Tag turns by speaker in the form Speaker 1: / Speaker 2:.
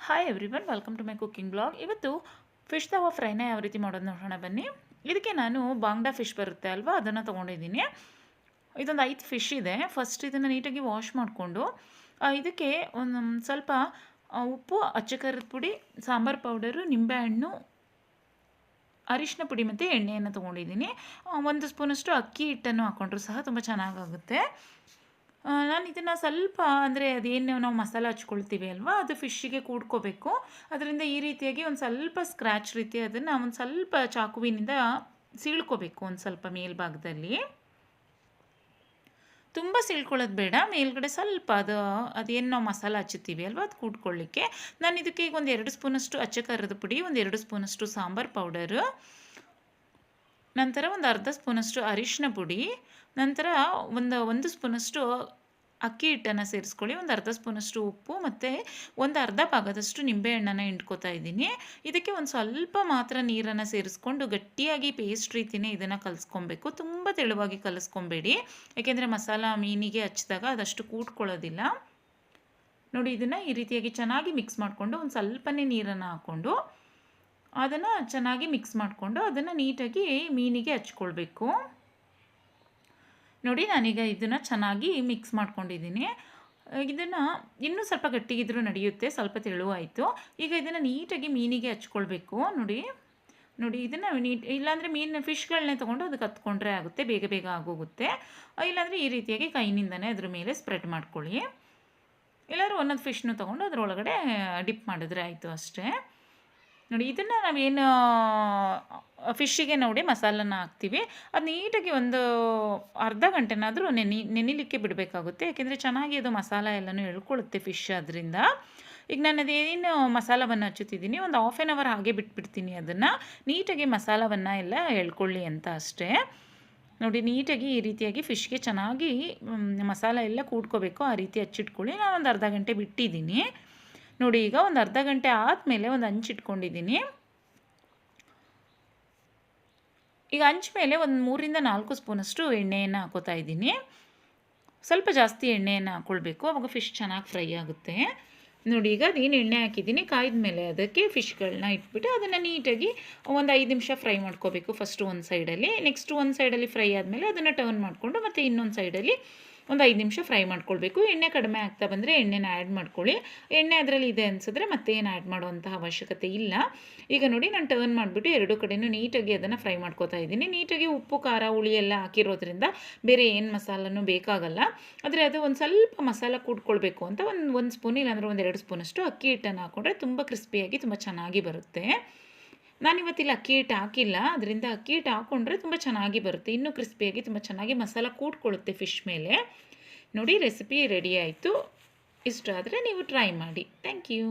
Speaker 1: Hi everyone, welcome to my cooking blog. ಇವತ್ತು fish tawa ಫ್ರೈನ ಯಾವ ರೀತಿ ಮಾಡೋದು ನೋಡೋಣ ಬನ್ನಿ. ಇದಕ್ಕೆ ನಾನು ಬಾಂಗ್ಡಾ ಫಿಶ್ ಬರುತ್ತೆ ಅಲ್ವಾ, ಅದನ್ನು ತೊಗೊಂಡಿದ್ದೀನಿ. ಇದೊಂದು 5 ಫಿಶ್ ಇದೆ. ಫಸ್ಟ್ ಇದನ್ನು ನೀಟಾಗಿ ವಾಶ್ ಮಾಡಿಕೊಂಡು ಇದಕ್ಕೆ ಒಂದು ಸ್ವಲ್ಪ ಉಪ್ಪು, ಅಚ್ಚಕಾರದ ಪುಡಿ, ಸಾಂಬಾರು ಪೌಡರು, ನಿಂಬೆಹಣ್ಣು, ಅರಿಶಿನ ಪುಡಿ ಮತ್ತು ಎಣ್ಣೆಯನ್ನು ತೊಗೊಂಡಿದ್ದೀನಿ. 1 ಸ್ಪೂನಷ್ಟು ಅಕ್ಕಿ ಹಿಟ್ಟನ್ನು ಹಾಕ್ಕೊಂಡ್ರೂ ಸಹ ತುಂಬ ಚೆನ್ನಾಗಾಗುತ್ತೆ. ನಾನು ಇದನ್ನು ಸ್ವಲ್ಪ ಅಂದರೆ ಅದೇನು ನಾವು ಮಸಾಲೆ ಹಚ್ಕೊಳ್ತೀವಿ ಅಲ್ವಾ, ಅದು ಫಿಶ್ಶಿಗೆ ಕೂಡ್ಕೋಬೇಕು. ಅದರಿಂದ ಈ ರೀತಿಯಾಗಿ ಒಂದು ಸ್ವಲ್ಪ ಸ್ಕ್ರ್ಯಾಚ್ ರೀತಿ ಅದನ್ನು ಒಂದು ಸ್ವಲ್ಪ ಚಾಕುವಿನಿಂದ ಸೀಳ್ಕೋಬೇಕು. ಒಂದು ಸ್ವಲ್ಪ ಮೇಲ್ಭಾಗದಲ್ಲಿ ತುಂಬ ಸೀಳ್ಕೊಳ್ಳೋದು ಬೇಡ, ಮೇಲ್ಗಡೆ ಸ್ವಲ್ಪ ಅದೇನು ನಾವು ಮಸಾಲೆ ಹಚ್ಚುತ್ತೀವಿ ಅಲ್ವಾ, ಅದು ಕೂಡ್ಕೊಳ್ಳಿಕ್ಕೆ. ನಾನು ಇದಕ್ಕೆ ಈಗ ಒಂದು 2 ಸ್ಪೂನಷ್ಟು ಅಚ್ಚ ಖಾರದ ಪುಡಿ, ಒಂದು 2 ಸ್ಪೂನಷ್ಟು ಸಾಂಬಾರು ಪೌಡರು, ನಂತರ ಒಂದು ಅರ್ಧ ಸ್ಪೂನಷ್ಟು ಅರಿಶಿನ ಪುಡಿ, ನಂತರ ಒಂದು ಸ್ಪೂನಷ್ಟು ಅಕ್ಕಿ ಹಿಟ್ಟನ್ನು ಸೇರಿಸ್ಕೊಳ್ಳಿ, ಒಂದು ಅರ್ಧ ಸ್ಪೂನಷ್ಟು ಉಪ್ಪು ಮತ್ತು ಒಂದು ಅರ್ಧ ಭಾಗದಷ್ಟು ನಿಂಬೆಹಣ್ಣನ್ನು ಹಿಂಡ್ಕೋತಾ ಇದ್ದೀನಿ. ಇದಕ್ಕೆ ಒಂದು ಸ್ವಲ್ಪ ಮಾತ್ರ ನೀರನ್ನು ಸೇರಿಸ್ಕೊಂಡು ಗಟ್ಟಿಯಾಗಿ ಪೇಸ್ಟ್ ರೀತಿಯೇ ಇದನ್ನು ಕಲಿಸ್ಕೊಬೇಕು. ತುಂಬ ತೆಳುವಾಗಿ ಕಲಿಸ್ಕೊಬೇಡಿ, ಏಕೆಂದರೆ ಮಸಾಲ ಮೀನಿಗೆ ಹಚ್ಚಿದಾಗ ಅದಷ್ಟು ಕೂಟ್ಕೊಳ್ಳೋದಿಲ್ಲ. ನೋಡಿ, ಇದನ್ನು ಈ ರೀತಿಯಾಗಿ ಚೆನ್ನಾಗಿ ಮಿಕ್ಸ್ ಮಾಡಿಕೊಂಡು ಒಂದು ಸ್ವಲ್ಪನೇ ನೀರನ್ನು ಹಾಕ್ಕೊಂಡು ಅದನ್ನು ಚೆನ್ನಾಗಿ ಮಿಕ್ಸ್ ಮಾಡಿಕೊಂಡು ಅದನ್ನು ನೀಟಾಗಿ ಮೀನಿಗೆ ಹಚ್ಕೊಳ್ಬೇಕು. ನೋಡಿ, ನಾನೀಗ ಇದನ್ನು ಚೆನ್ನಾಗಿ ಮಿಕ್ಸ್ ಮಾಡ್ಕೊಂಡಿದ್ದೀನಿ. ಇದನ್ನು ಇನ್ನೂ ಸ್ವಲ್ಪ ಗಟ್ಟಿಗಿದ್ರೂ ನಡೆಯುತ್ತೆ, ಸ್ವಲ್ಪ ತೆಳುವಾಯಿತು. ಈಗ ಇದನ್ನು ನೀಟಾಗಿ ಮೀನಿಗೆ ಹಚ್ಕೊಳ್ಬೇಕು. ನೋಡಿ ಇದನ್ನು ಇಲ್ಲಾಂದರೆ ಫಿಶ್ಗಳನ್ನೇ ತೊಗೊಂಡು ಅದಕ್ಕೆ ಹತ್ಕೊಂಡ್ರೆ ಆಗುತ್ತೆ, ಬೇಗ ಬೇಗ ಆಗೋಗುತ್ತೆ. ಇಲ್ಲಾಂದರೆ ಈ ರೀತಿಯಾಗಿ ಕೈನಿಂದನೇ ಅದ್ರ ಮೇಲೆ ಸ್ಪ್ರೆಡ್ ಮಾಡ್ಕೊಳ್ಳಿ. ಎಲ್ಲರೂ ಒಂದೊಂದು ಫಿಶ್ನು ತೊಗೊಂಡು ಅದರೊಳಗಡೆ ಡಿಪ್ ಮಾಡಿದ್ರೆ ಆಯಿತು ಅಷ್ಟೇ. ನೋಡಿ, ಇದನ್ನು ನಾವೇನು ಫಿಶ್ಶಿಗೆ ನೋಡಿ ಮಸಾಲನ ಹಾಕ್ತೀವಿ, ಅದು ನೀಟಾಗಿ ಒಂದು ಅರ್ಧ ಗಂಟೆನಾದರೂ ನೆನಿಲಿಕ್ಕೆ ಬಿಡಬೇಕಾಗುತ್ತೆ. ಯಾಕೆಂದರೆ ಚೆನ್ನಾಗಿ ಅದು ಮಸಾಲ ಎಲ್ಲನೂ ಎಳ್ಕೊಳ್ಳುತ್ತೆ ಫಿಶ್. ಅದರಿಂದ ಈಗ ನಾನು ಅದೇನು ಮಸಾಲವನ್ನು ಹಚ್ಚುತ್ತಿದ್ದೀನಿ, ಒಂದು 1/2 ಅವರ್ ಹಾಗೆ ಬಿಟ್ಬಿಡ್ತೀನಿ. ಅದನ್ನು ನೀಟಾಗಿ ಮಸಾಲವನ್ನು ಎಲ್ಲ ಎಳ್ಕೊಳ್ಳಿ ಅಂತ ಅಷ್ಟೇ. ನೋಡಿ, ನೀಟಾಗಿ ಈ ರೀತಿಯಾಗಿ ಫಿಶ್ಗೆ ಚೆನ್ನಾಗಿ ಮಸಾಲ ಎಲ್ಲ ಕೂಡ್ಕೋಬೇಕು, ಆ ರೀತಿ ಹಚ್ಚಿಟ್ಕೊಳ್ಳಿ. ನಾನು ಒಂದು ಅರ್ಧ ಗಂಟೆ ಬಿಟ್ಟಿದ್ದೀನಿ. ನೋಡಿ, ಈಗ ಒಂದು ಅರ್ಧ ಗಂಟೆ ಆದಮೇಲೆ ಒಂದು ಹಂಚಿಟ್ಕೊಂಡಿದ್ದೀನಿ. ಈಗ ಹಂಚ ಮೇಲೆ ಒಂದು 3ರಿಂದ 4 ಸ್ಪೂನಷ್ಟು ಎಣ್ಣೆಯನ್ನು ಹಾಕೋತಾ ಇದ್ದೀನಿ. ಸ್ವಲ್ಪ ಜಾಸ್ತಿ ಎಣ್ಣೆಯನ್ನು ಹಾಕ್ಕೊಳ್ಬೇಕು, ಆವಾಗ ಫಿಶ್ ಚೆನ್ನಾಗಿ ಫ್ರೈ ಆಗುತ್ತೆ. ನೋಡಿ, ಈಗ ಅದೇನು ಎಣ್ಣೆ ಹಾಕಿದ್ದೀನಿ ಕಾಯ್ದ ಮೇಲೆ ಅದಕ್ಕೆ ಫಿಶ್ಗಳನ್ನ ಇಟ್ಬಿಟ್ಟು ಅದನ್ನು ನೀಟಾಗಿ ಒಂದು 5 ನಿಮಿಷ ಫ್ರೈ ಮಾಡ್ಕೋಬೇಕು. ಫಸ್ಟು ಒಂದು ಸೈಡಲ್ಲಿ, ನೆಕ್ಸ್ಟ್ ಒಂದು ಸೈಡಲ್ಲಿ ಫ್ರೈ ಆದಮೇಲೆ ಅದನ್ನು ಟರ್ನ್ ಮಾಡಿಕೊಂಡು ಮತ್ತೆ ಇನ್ನೊಂದು ಸೈಡಲ್ಲಿ ಒಂದು 5 ನಿಮಿಷ ಫ್ರೈ ಮಾಡ್ಕೊಳ್ಬೇಕು. ಎಣ್ಣೆ ಕಡಿಮೆ ಆಗ್ತಾ ಬಂದರೆ ಎಣ್ಣೆನ ಆ್ಯಡ್ ಮಾಡ್ಕೊಳ್ಳಿ. ಎಣ್ಣೆ ಅದರಲ್ಲಿ ಇದೆ ಅನಿಸಿದ್ರೆ ಮತ್ತೆ ಏನು ಆ್ಯಡ್ ಮಾಡುವಂತಹ ಅವಶ್ಯಕತೆ ಇಲ್ಲ. ಈಗ ನೋಡಿ, ನಾನು ಟರ್ನ್ ಮಾಡಿಬಿಟ್ಟು 2 ಕಡೆಯೂ ನೀಟಾಗಿ ಅದನ್ನು ಫ್ರೈ ಮಾಡ್ಕೋತಾ ಇದ್ದೀನಿ. ನೀಟಾಗಿ ಉಪ್ಪು, ಖಾರ, ಹುಳಿ ಎಲ್ಲ ಹಾಕಿರೋದ್ರಿಂದ ಬೇರೆ ಏನು ಮಸಾಲನೂ ಬೇಕಾಗಲ್ಲ. ಆದರೆ ಅದು ಒಂದು ಸ್ವಲ್ಪ ಮಸಾಲ ಕೂಡ್ಕೊಳ್ಬೇಕು ಅಂತ ಒಂದು ಸ್ಪೂನ್ ಇಲ್ಲಾಂದರೆ ಒಂದು 2 ಸ್ಪೂನಷ್ಟು ಅಕ್ಕಿ ಹಿಟ್ಟನ್ನು ಹಾಕ್ಕೊಂಡ್ರೆ ತುಂಬ ಕ್ರಿಸ್ಪಿಯಾಗಿ ತುಂಬ ಚೆನ್ನಾಗಿ ಬರುತ್ತೆ. ನಾನಿವತ್ತಿಲ್ಲಿ ಅಕ್ಕಿ ಹಿಟ್ಟು ಹಾಕಿಲ್ಲ, ಅದರಿಂದ ಅಕ್ಕಿ ಹಿಟ್ಟು ಹಾಕ್ಕೊಂಡ್ರೆ ತುಂಬ ಚೆನ್ನಾಗಿ ಬರುತ್ತೆ, ಇನ್ನೂ ಕ್ರಿಸ್ಪಿಯಾಗಿ ತುಂಬ ಚೆನ್ನಾಗಿ ಮಸಾಲ ಕೂಡ್ಕೊಳ್ಳುತ್ತೆ ಫಿಶ್ ಮೇಲೆ. ನೋಡಿ, ರೆಸಿಪಿ ರೆಡಿ ಆಯಿತು. ಇಷ್ಟ ಆದರೆ ನೀವು ಟ್ರೈ ಮಾಡಿ. Thank you.